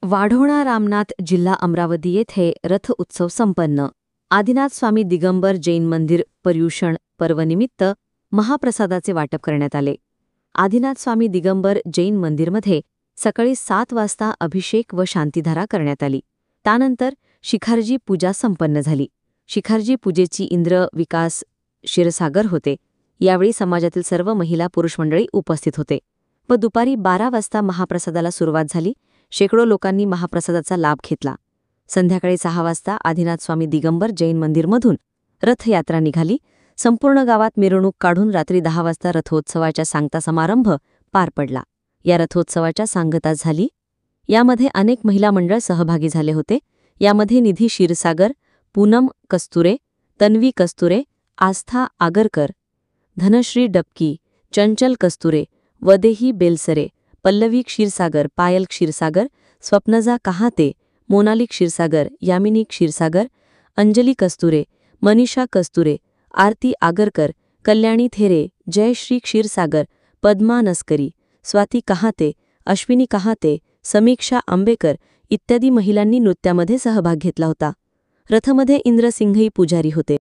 वाढोणा रामनाथ जिल्हा अमरावती येथे रथ उत्सव संपन्न। आदिनाथ स्वामी दिगंबर जैन मंदिर पर्युषण पर्वनिमित्त महाप्रसादाचे वाटप करण्यात आले। आदिनाथ स्वामी दिगंबर जैन मंदिरमध्ये सकाळी 7 वाजता अभिषेक व शांतिधारा करण्यात आली। त्यानंतर शिखारजी पूजा संपन्न झाली। शिखारजी पूजेची इंद्र विकास क्षीरसागर होते। यावेळी समाजातील सर्व महिला पुरुष मंडळी उपस्थित होते व दुपारी 12 वाजता महाप्रसादाला सुरुवात झाली। शेकडो लोकांनी महाप्रसादाचा लाभ घेतला। संध्याकाळी 6 वाजता आदिनाथ स्वामी दिगंबर जैन मंदिरमधून रथयात्रा निघाली। संपूर्ण गावात मिरवणूक काढून रात्री 10 वाजता रथोत्सवाच्या सांगता समारंभ पार पडला। या रथोत्सवाच्या सांगता झाली। यामध्ये अनेक महिला मंडळ सहभागी झाले होते। यामध्ये निधी क्षीरसागर, पूनम कस्तुरे, तन्वी कस्तुरे, आस्था आगरकर, धनश्री डबकी, चंचल कस्तुरे, वदेही बेलसरे, पल्लवी क्षीरसागर, पायल क्षीरसागर, स्वप्नजा कहाते, मोनाली क्षीरसागर, यामिनी क्षीरसागर, अंजली कस्तुरे, मनीषा कस्तुरे, आरती आगरकर, कल्याणी थेरे, जयश्री क्षीरसागर, पद्मा नस्करी, स्वाती कहाते, अश्विनी कहाते, समीक्षा आंबेकर इत्यादी महिलांनी नृत्यामध्ये सहभाग घेतला होता। रथमध्ये इंद्रसिंहही पुजारी होते।